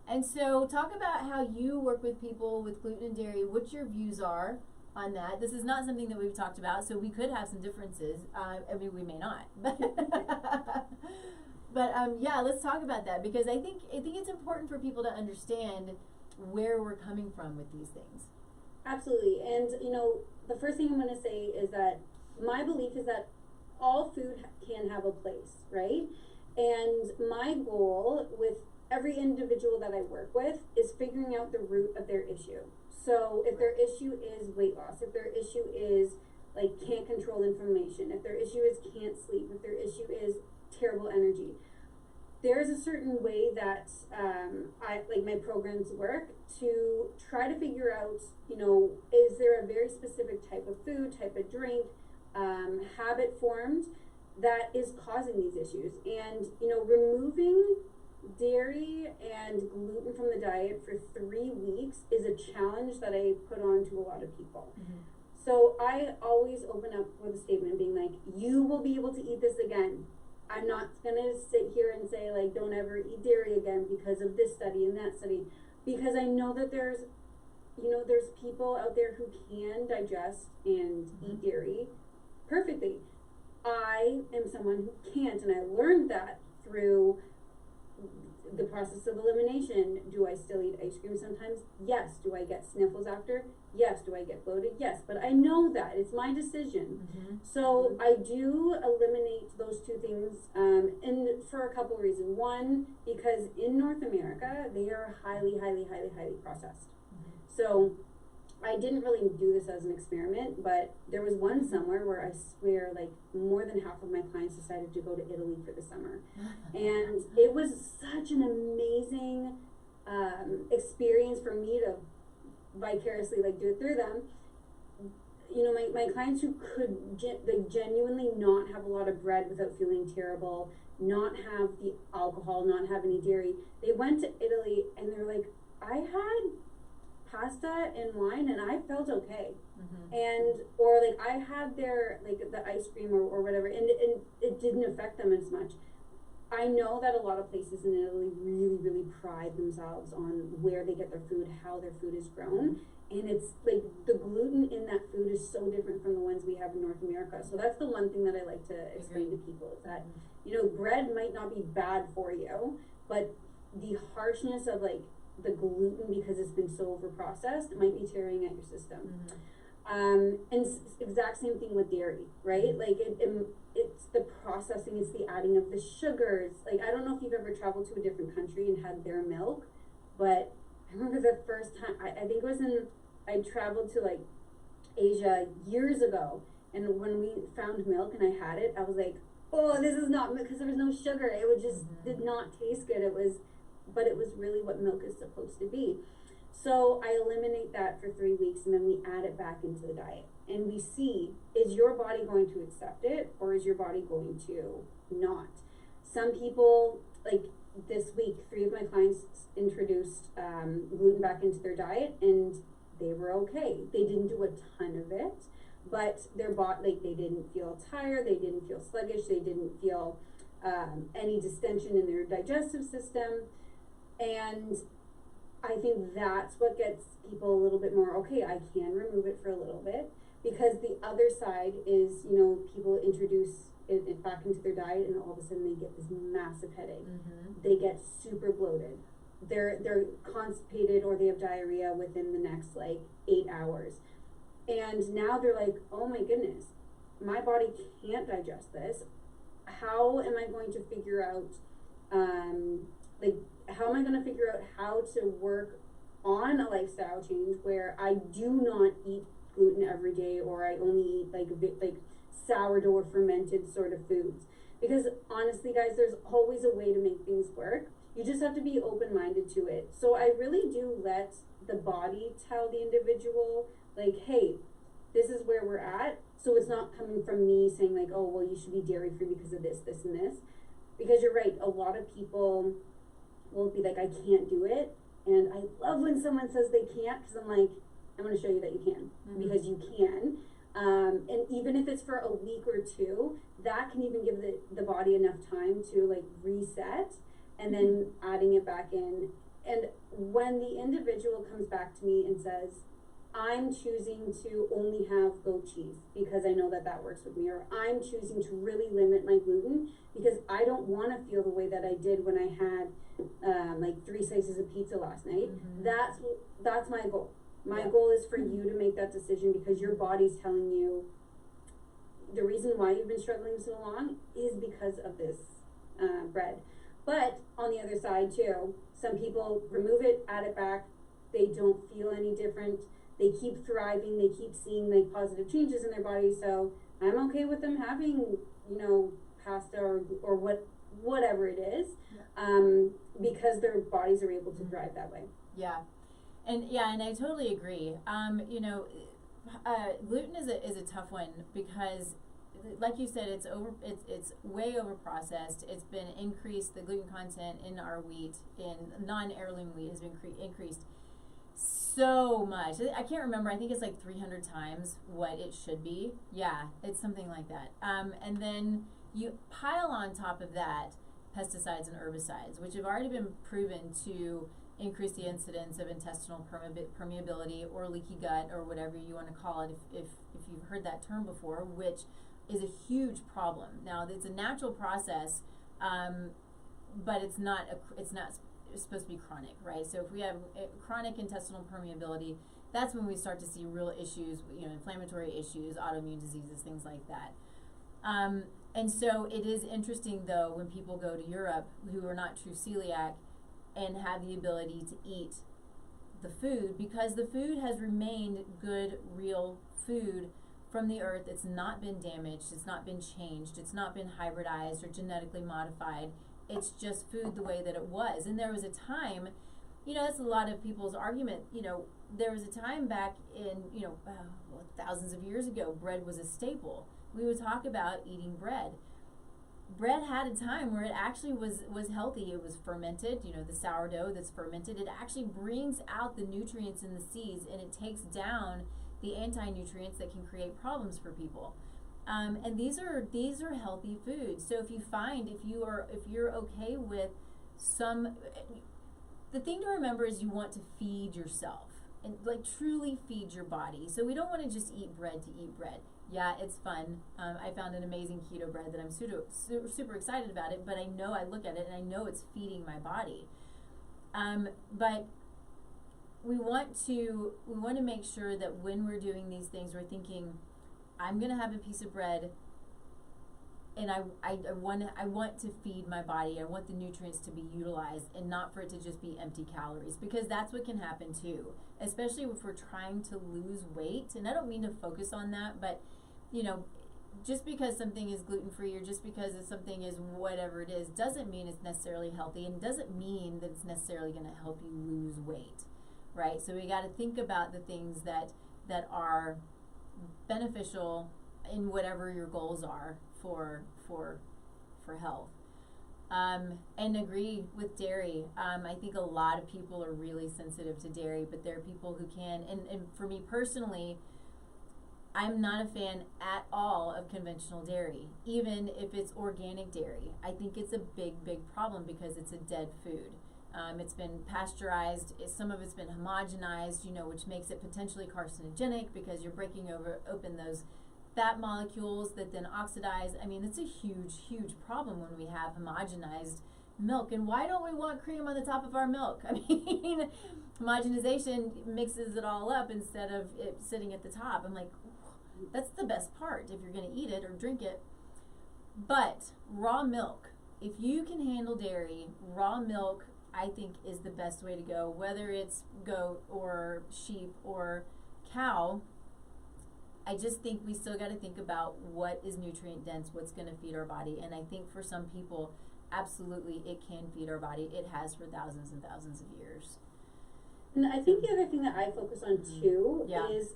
And so talk about how you work with people with gluten and dairy, what your views are on that. This is not something that we've talked about, so we could have some differences. We may not. But let's talk about that, because I think it's important for people to understand where we're coming from with these things. Absolutely. And, the first thing I'm going to say is that my belief is that all food can have a place, right? And my goal with every individual that I work with is figuring out the root of their issue. So if their issue is weight loss, if their issue is like can't control inflammation, if their issue is can't sleep, if their issue is terrible energy, there's a certain way that my programs work to try to figure out, is there a very specific type of food, type of drink, habit formed that is causing these issues. And, removing dairy and gluten from the diet for 3 weeks is a challenge that I put on to a lot of people. Mm-hmm. So I always open up with a statement being like, you will be able to eat this again. I'm not going to sit here and say, like, don't ever eat dairy again because of this study and that study, because I know that there's people out there who can digest and eat dairy perfectly. I am someone who can't, and I learned that through the process of elimination. Do I still eat ice cream sometimes? Yes. Do I get sniffles after? Yes. Do I get bloated? Yes. But I know that. It's my decision. Mm-hmm. So I do eliminate those two things, and for a couple of reasons. One, because in North America, they are highly, highly, highly, highly processed. Mm-hmm. So I didn't really do this as an experiment, but there was one summer where I swear, like, more than half of my clients decided to go to Italy for the summer. And it was such an amazing experience for me to vicariously, like, do it through them. My clients who could genuinely not have a lot of bread without feeling terrible, not have the alcohol, not have any dairy, they went to Italy and they're like, I had pasta and wine and I felt okay. Mm-hmm. And or like I had their the ice cream or whatever, and it didn't affect them as much. I know that a lot of places in Italy really, really pride themselves on where they get their food, how their food is grown, and it's like the gluten in that food is so different from the ones we have in North America. So that's the one thing that I like to explain to people, is that bread might not be bad for you, but the harshness of the gluten, because it's been so over processed, it might be tearing at your system. Mm-hmm. And exact same thing with dairy, right? Mm-hmm. Like it's the processing, it's the adding of the sugars. Like, I don't know if you've ever traveled to a different country and had their milk, but I remember the first time, I think it was I traveled to Asia years ago, and when we found milk and I had it, I was like, oh, this is not, because there was no sugar. It would just did not taste good. But it was really what milk is supposed to be. So I eliminate that for 3 weeks, and then we add it back into the diet. And we see, is your body going to accept it, or is your body going to not? Some people, like this week, 3 of my clients introduced gluten back into their diet, and they were okay. They didn't do a ton of it, but their body, they didn't feel tired, they didn't feel sluggish, they didn't feel any distension in their digestive system. And I think that's what gets people a little bit more, okay, I can remove it for a little bit. Because the other side is, you know, people introduce it back into their diet, and all of a sudden they get this massive headache. They get super bloated. They're constipated, or they have diarrhea within the next like 8 hours. And now they're like, oh my goodness, my body can't digest this. How am I going to figure out, how am I going to figure out how to work on a lifestyle change where I do not eat gluten every day, or I only eat like sourdough or fermented sort of foods? Because honestly, guys, there's always a way to make things work. You just have to be open-minded to it. So I really do let the body tell the individual, like, hey, this is where we're at. So it's not coming from me saying like, oh, well, you should be dairy-free because of this, this, and this. Because you're right, a lot of people will be like, I can't do it. And I love when someone says they can't, because I'm like, I'm going to show you that you can, because you can. And even if it's for a week or two, that can even give the body enough time to like reset, and then adding it back in. And when the individual comes back to me and says, I'm choosing to only have goat cheese because I know that that works with me, or I'm choosing to really limit my gluten because I don't want to feel the way that I did when I had like 3 slices of pizza last night. That's my goal. My goal is for you to make that decision, because your body's telling you the reason why you've been struggling so long is because of this bread. But on the other side too, some people remove it, add it back, they don't feel any different. They keep thriving, they keep seeing like positive changes in their body. So I'm okay with them having, you know, pasta or whatever it is, because their bodies are able to thrive that way. And I totally agree. You know, gluten is a tough one because, like you said, it's way over processed. It's been increased. The gluten content in our wheat, in non-heirloom wheat, has been increased so much. I can't remember. I think it's like 300 times what it should be. Yeah, it's something like that. And then you pile on top of that pesticides and herbicides, which have already been proven to increase the incidence of intestinal permeability or leaky gut, or whatever you want to call it, if you've heard that term before, which is a huge problem. Now, it's a natural process, but it's not supposed to be chronic, right? So if we have chronic intestinal permeability, that's when we start to see real issues, you know, inflammatory issues, autoimmune diseases, things like that. And so it is interesting, though, when people go to Europe who are not true celiac and have the ability to eat the food, because the food has remained good, real food from the earth. It's not been damaged, it's not been changed, it's not been hybridized or genetically modified. It's just food the way that it was. And there was a time, you know, that's a lot of people's argument, you know, there was a time back in, you know, thousands of years ago, bread was a staple. We would talk about eating bread. Bread had a time where it actually was healthy. It was fermented, you know, the sourdough that's fermented. It actually brings out the nutrients in the seeds, and it takes down the anti-nutrients that can create problems for people. And these are healthy foods. So if you're okay with some, the thing to remember is you want to feed yourself and like truly feed your body. So we don't want to just eat bread to eat bread. Yeah, it's fun. I found an amazing keto bread that I'm super excited about it, but I know, I look at it and I know it's feeding my body. But we want to make sure that when we're doing these things, we're thinking, I'm gonna have a piece of bread, and I want to feed my body. I want the nutrients to be utilized, and not for it to just be empty calories, because that's what can happen too, especially if we're trying to lose weight. And I don't mean to focus on that, but you know, just because something is gluten-free or just because something is whatever it is, doesn't mean it's necessarily healthy, and doesn't mean that it's necessarily going to help you lose weight, right? So we got to think about the things that are beneficial in whatever your goals are for health. And agree with dairy. I think a lot of people are really sensitive to dairy, but there are people who can, and for me personally, I'm not a fan at all of conventional dairy, even if it's organic dairy. I think it's a big problem because it's a dead food. It's been pasteurized. Some of it's been homogenized, which makes it potentially carcinogenic because you're breaking open those fat molecules that then oxidize. I mean, it's a huge, huge problem when we have homogenized milk. And why don't we want cream on the top of our milk? I mean, homogenization mixes it all up instead of it sitting at the top. I'm like, that's the best part if you're going to eat it or drink it. But raw milk, if you can handle dairy, raw milk, I think is the best way to go, whether it's goat or sheep or cow. I just think we still got to think about what is nutrient dense, what's going to feed our body. And I think for some people, absolutely, it can feed our body. It has for thousands and thousands of years. And I think the other thing that I focus on too is,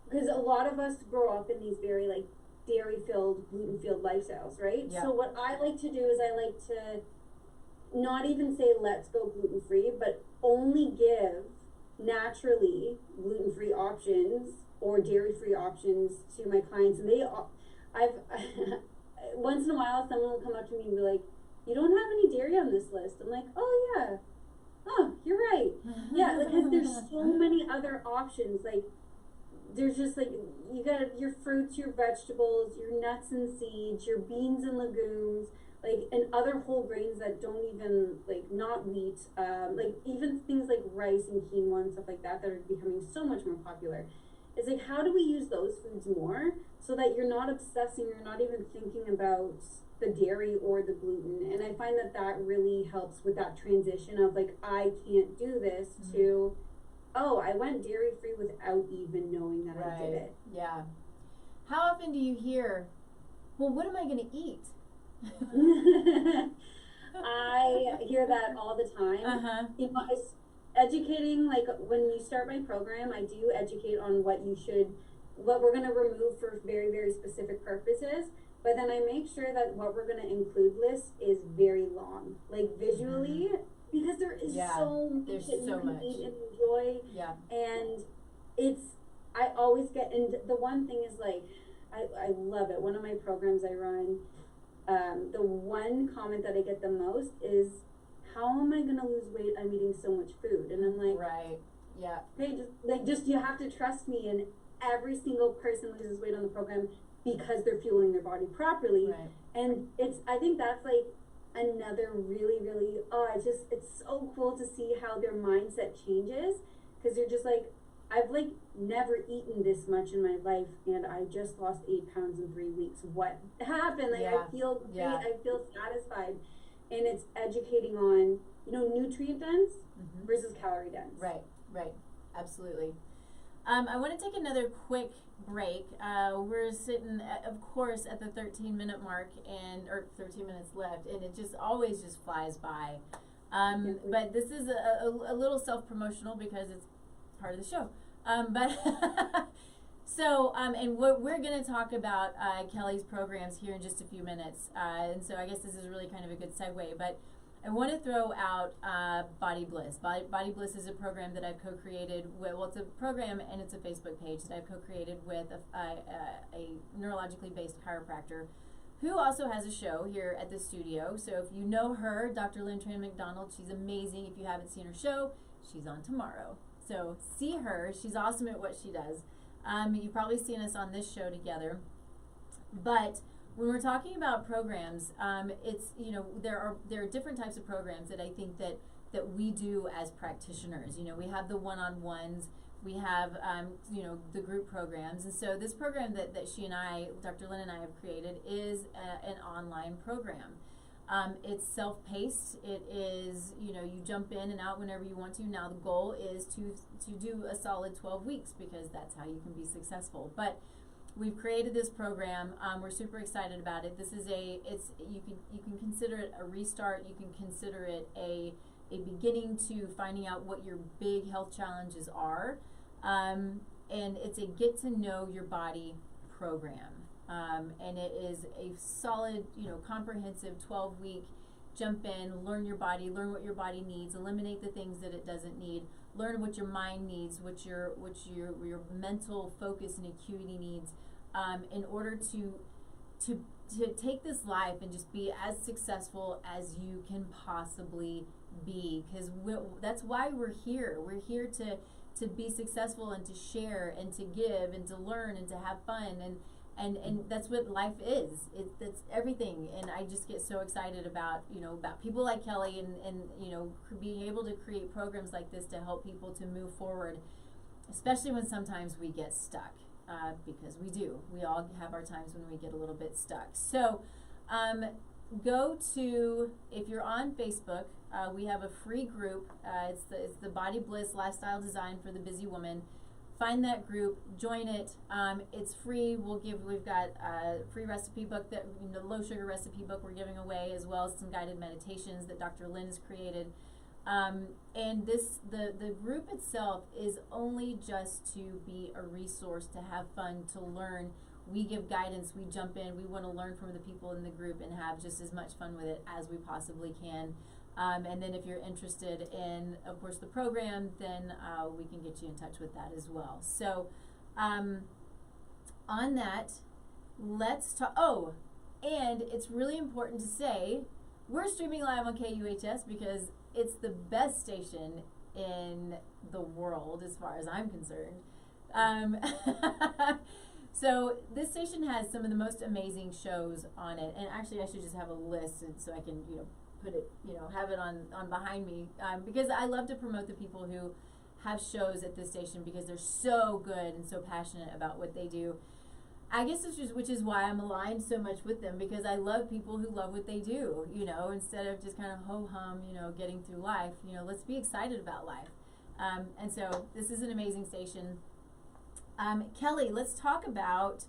because a lot of us grow up in these very like dairy-filled, gluten-filled lifestyles, right? Yeah. So what I like to do is I like to not even say let's go gluten-free, but only give naturally gluten-free options or dairy-free options to my clients. And I've once in a while someone will come up to me and be like, you don't have any dairy on this list. I'm like, oh yeah, oh, you're right. Yeah, because there's so many other options. Like, there's just like, you got your fruits, your vegetables, your nuts and seeds, your beans and legumes, like, and other whole grains that don't even, like, not wheat, like even things like rice and quinoa and stuff like that that are becoming so much more popular. It's like, how do we use those foods more so that you're not obsessing, you're not even thinking about the dairy or the gluten? And I find that that really helps with that transition of like, I can't do this to, oh, I went dairy free without even knowing that I did it. Yeah. How often do you hear, well, what am I going to eat? I hear that all the time. You know, educating, like when you start my program, I do educate on what we're going to remove for very, very specific purposes. But then I make sure that what we're going to include list is very long, like visually, because there is so much that you can eat and enjoy. Yeah. And I always get, and the one thing is like, I love it. One of my programs I run, the one comment that I get the most is, how am I going to lose weight? I'm eating so much food. And I'm like, okay, just you have to trust me. And every single person loses weight on the program because they're fueling their body properly. Right. And I think that's like another really, really, it's so cool to see how their mindset changes, because they're just like, I've like never eaten this much in my life, and I just lost 8 pounds in 3 weeks. What happened? Like, I feel great, I feel satisfied. And it's educating on, nutrient dense versus calorie dense. Right, absolutely. I want to take another quick break. We're sitting, of course, at the 13-minute mark, or 13 minutes left, and it just always just flies by. But this is a little self-promotional because it's part of the show. And what we're going to talk about Kelly's programs here in just a few minutes. And so I guess this is really kind of a good segue, but I want to throw out Body Bliss. Body Bliss is a program that I've co-created with, it's a program and it's a Facebook page that I've co-created with a neurologically based chiropractor who also has a show here at the studio. So if you know her, Dr. Lynn Tran McDonald, she's amazing. If you haven't seen her show, she's on tomorrow. So see her. She's awesome at what she does. You've probably seen us on this show together. But when we're talking about programs, it's, there are different types of programs that I think that we do as practitioners. We have the one-on-ones, we have, the group programs. And so this program that she and I, Dr. Lynn and I have created is an online program. It's self-paced. It is, you jump in and out whenever you want to. Now the goal is to do a solid 12 weeks because that's how you can be successful. But we've created this program. We're super excited about it. This is you can consider it a restart. You can consider it a beginning to finding out what your big health challenges are. And it's a get to know your body program. And it is a solid, comprehensive 12-week jump in, learn your body, learn what your body needs, eliminate the things that it doesn't need, learn what your mind needs, what your mental focus and acuity needs, in order to to take this life and just be as successful as you can possibly be, because that's why we're here. We're here to be successful and to share and to give and to learn and to have fun, and that's what life is. That's everything. And I just get so excited about, you know, about people like Kelly and you know, being able to create programs like this to help people to move forward, especially when sometimes we get stuck, because we do. We all have our times when we get a little bit stuck. So go to, if you're on Facebook, we have a free group. It's the Body Bliss Lifestyle Design for the Busy Woman. Find that group, join it. It's free. We've got a free recipe book, that, you know, low sugar recipe book we're giving away, as well as some guided meditations that Dr. Lynn has created. And the group itself is only just to be a resource, to have fun, to learn. We give guidance, we jump in, we want to learn from the people in the group and have just as much fun with it as we possibly can. And then if you're interested in, of course, the program, then we can get you in touch with that as well. So on that, let's talk. Oh, and it's really important to say, we're streaming live on KUHS because it's the best station in the world as far as I'm concerned. So this station has some of the most amazing shows on it, and actually I should just have a list so I can, you know, put it, you know, have it on behind me, because I love to promote the people who have shows at this station because they're so good and so passionate about what they do. I guess which is why I'm aligned so much with them, because I love people who love what they do, you know, instead of just kind of ho-hum, you know, getting through life. You know, let's be excited about life. And so this is an amazing station. Kelly, let's talk about,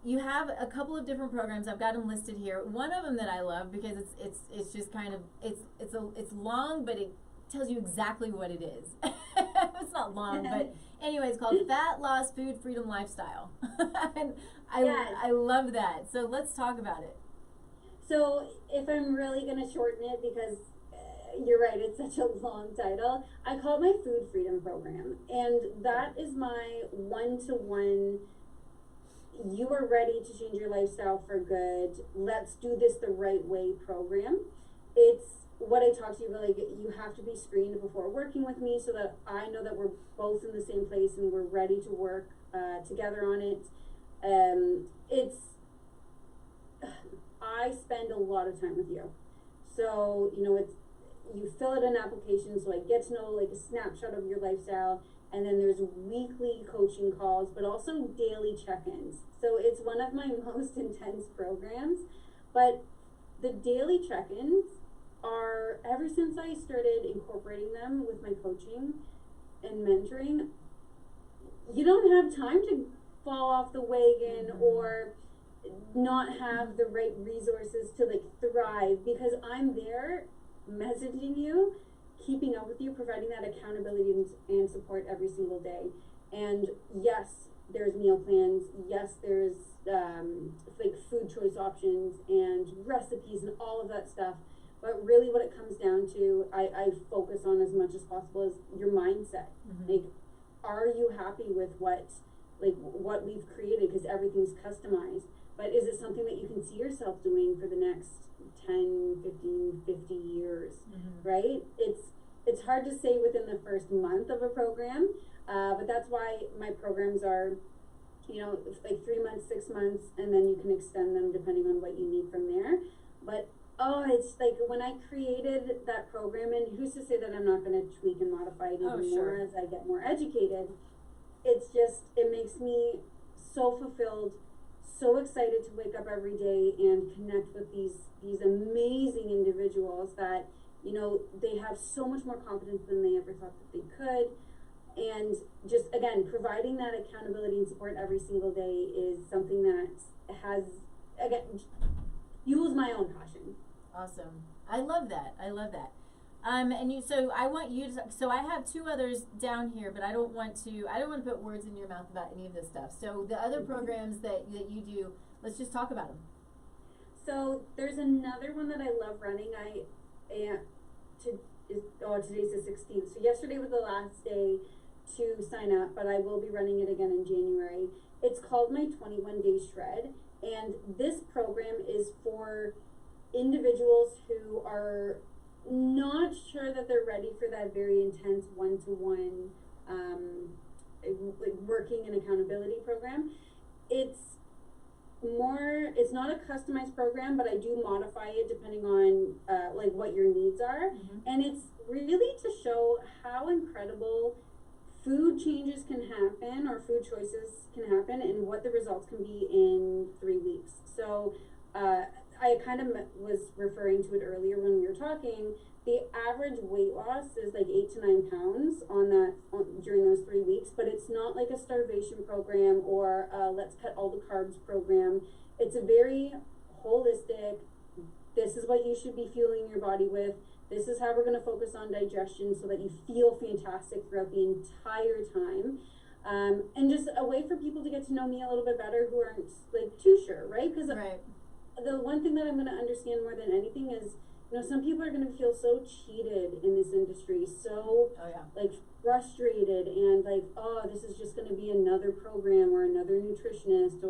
you have a couple of different programs. I've got them listed here. One of them that I love, because it's just kind of, it's long, but it tells you exactly what it is. It's not long, but anyway, it's called Fat Loss Food Freedom Lifestyle. And I love that. So let's talk about it. So if I'm really going to shorten it, because you're right, it's such a long title, I call it my Food Freedom Program. And that is my one-to-one, you are ready to change your lifestyle for good, let's do this the right way program. It's what I talked to you about, like, you have to be screened before working with me so that I know that we're both in the same place and we're ready to work together on it. I spend a lot of time with you. So, you know, you fill out an application, so I get to know, like, a snapshot of your lifestyle, and then there's weekly coaching calls, but also daily check-ins. So it's one of my most intense programs, but the daily check-ins are, ever since I started incorporating them with my coaching and mentoring, you don't have time to fall off the wagon or not have the right resources to, like, thrive, because I'm there messaging you, keeping up with you, providing that accountability and support every single day. And yes, there's meal plans, yes, there's like food choice options and recipes and all of that stuff. But really what it comes down to, I focus on as much as possible is your mindset. Like, are you happy with what we've created? Because everything's customized. But is it something that you can see yourself doing for the next 10, 15, 50 years, right? It's hard to say within the first month of a program, but that's why my programs are, you know, like 3 months, 6 months, and then you can extend them depending on what you need from there. But it's like when I created that program, and who's to say that I'm not going to tweak and modify it even more as I get more educated. It's just, it makes me so fulfilled, so excited to wake up every day and connect with these amazing individuals that, you know, they have so much more confidence than they ever thought that they could. And just, again, providing that accountability and support every single day is something that has, again, fuels my own passion. Awesome. I love that. And so I want you to, so I have two others down here, but I don't want to put words in your mouth about any of this stuff. So the other programs that you do, let's just talk about them. So there's another one that I love running. Today's the 16th. So yesterday was the last day to sign up, but I will be running it again in January. It's called my 21 Day Shred. And this program is for individuals who are not sure that they're ready for that very intense one-to-one like working and accountability program. It's not a customized program, but I do modify it depending on like what your needs are. And it's really to show how incredible food changes can happen, or food choices can happen, and what the results can be in 3 weeks. So I kind of was referring to it earlier when we were talking. The average weight loss is like 8 to 9 pounds during those 3 weeks, but it's not like a starvation program or let's cut all the carbs program. It's a very holistic, this is what you should be fueling your body with. This is how we're going to focus on digestion so that you feel fantastic throughout the entire time. And just a way for people to get to know me a little bit better who aren't like too sure, right? Because the one thing that I'm going to understand more than anything is, you know, some people are going to feel so cheated in this industry, so like frustrated and like, oh, this is just going to be another program or another nutritionist,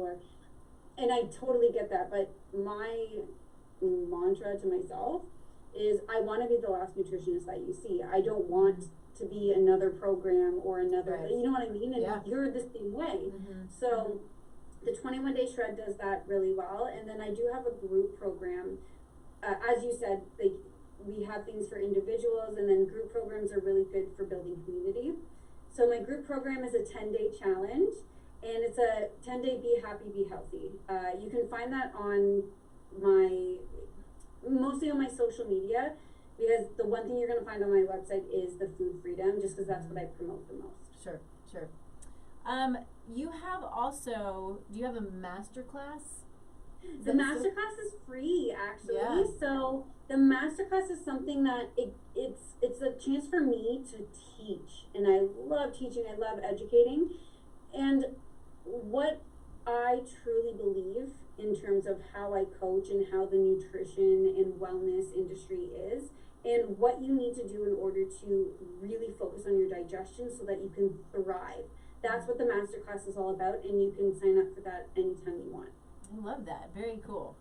and I totally get that. But my mantra to myself is I want to be the last nutritionist that you see. I don't want to be another program or another, you know what I mean? And you're the same way. So the 21-day shred does that really well. And then I do have a group program. As you said, like we have things for individuals, and then group programs are really good for building community. So my group program is a 10-day challenge, and it's a 10-day Be Happy, Be Healthy. You can find that on mostly on my social media, because the one thing you're going to find on my website is the food freedom, just because that's what I promote the most. Sure. You have also, do you have a master class? The masterclass is free, actually. So the masterclass is something that it's a chance for me to teach, and I love teaching. I love educating, and what I truly believe in terms of how I coach and how the nutrition and wellness industry is, and what you need to do in order to really focus on your digestion so that you can thrive. That's what the masterclass is all about, and you can sign up for that anytime you want. I love that. Very cool.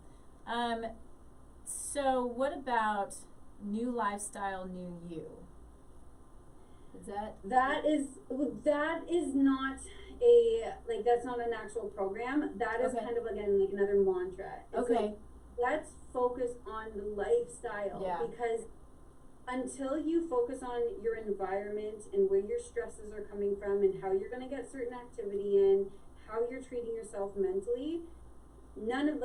So what about New Lifestyle, New You? That is not that's not an actual program. That is kind of again like another mantra. It's like, let's focus on the lifestyle, because until you focus on your environment and where your stresses are coming from and how you're going to get certain activity in, how you're treating yourself mentally, none of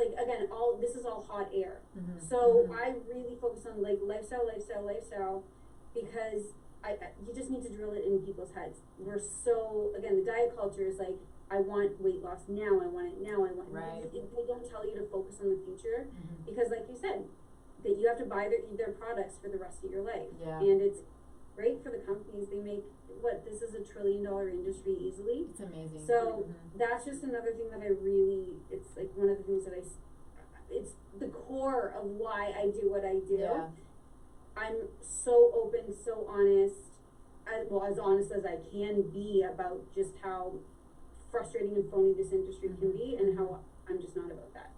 this is all hot air. So I really focus on like lifestyle, because you just need to drill it in people's heads. We're so, again, the diet culture is like, I want weight loss now, I want it now, I want it. They don't tell you to focus on the future, because like you said, that you have to buy their products for the rest of your life. And it's great for the companies. They make, this is $1 trillion industry easily. It's amazing. So that's just another thing that it's like one of the things that it's the core of why I do what I do. I'm so open, so honest, as honest as I can be about just how frustrating and phony this industry can be, and how I'm just not about that.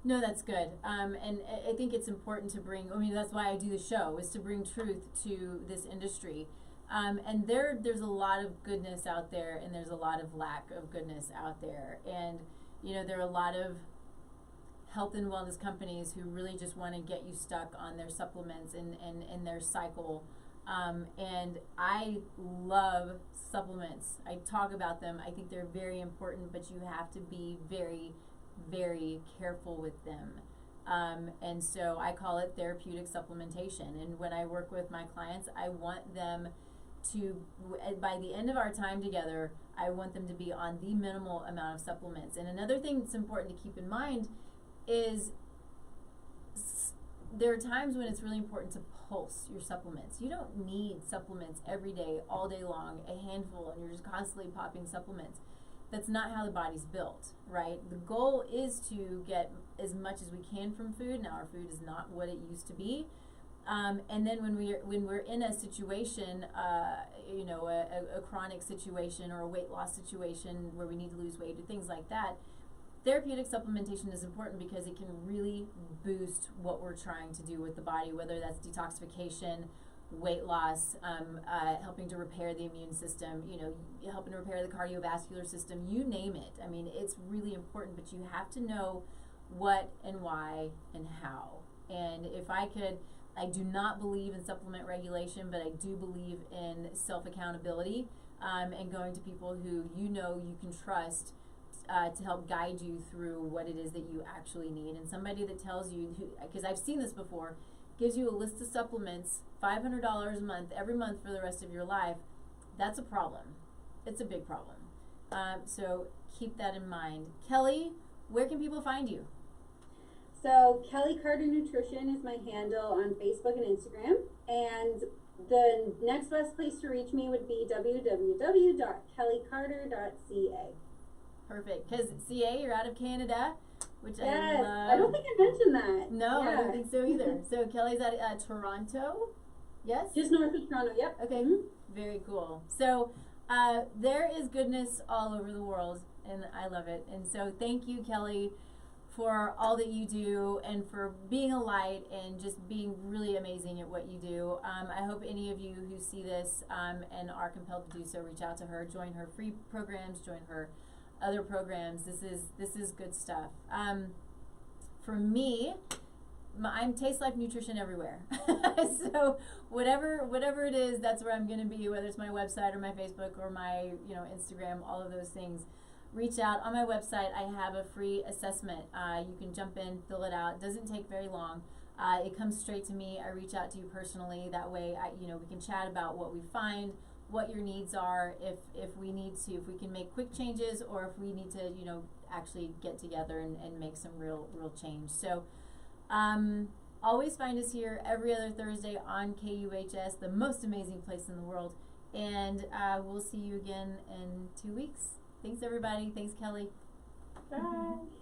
No, that's good. And I think it's important to bring, that's why I do the show, is to bring truth to this industry. And there's a lot of goodness out there, and there's a lot of lack of goodness out there. And, there are a lot of health and wellness companies who really just want to get you stuck on their supplements and their cycle. And I love supplements. I talk about them. I think they're very important, but you have to be very, very careful with them. And so I call it therapeutic supplementation. And when I work with my clients, I want them to, by the end of our time together, I want them to be on the minimal amount of supplements. And another thing that's important to keep in mind is there are times when it's really important to pulse your supplements. You don't need supplements every day, all day long, a handful, and you're just constantly popping supplements. That's not how the body's built, right? The goal is to get as much as we can from food. Now, our food is not what it used to be. And then when we're in a situation, a chronic situation or a weight loss situation where we need to lose weight or things like that, therapeutic supplementation is important because it can really boost what we're trying to do with the body, whether that's detoxification, weight loss, helping to repair the immune system, helping to repair the cardiovascular system, you name it. I mean, it's really important, but you have to know what and why and how. And if I do not believe in supplement regulation, but I do believe in self-accountability, and going to people who you can trust to help guide you through what it is that you actually need. And somebody that tells you, because I've seen this before, gives you a list of supplements, $500 a month, every month for the rest of your life, that's a problem. It's a big problem. So keep that in mind. Kelly, where can people find you? So Kelly Carter Nutrition is my handle on Facebook and Instagram. And the next best place to reach me would be www.kellycarter.ca. Perfect. Because CA, you're out of Canada, which yes, I love. I don't think I mentioned that. No, yeah. I don't think so either. So Kelly's at Toronto, yes? Just north of Toronto, yep. Okay, very cool. So there is goodness all over the world, and I love it. And so thank you, Kelly, for all that you do and for being a light and just being really amazing at what you do. I hope any of you who see this and are compelled to do so, reach out to her, join her free programs, join her other programs. This is good stuff. For me, I'm Taste Life Nutrition everywhere. So whatever it is, that's where I'm going to be, whether it's my website or my Facebook or my Instagram, all of those things. Reach out. On my website, I have a free assessment. You can jump in, fill it out. It doesn't take very long. It comes straight to me. I reach out to you personally. That way, we can chat about what we find, what your needs are, if we can make quick changes, or if we need to, actually get together and make some real change. So, always find us here every other Thursday on KUHS, the most amazing place in the world. And we'll see you again in 2 weeks. Thanks, everybody. Thanks, Kelly. Bye.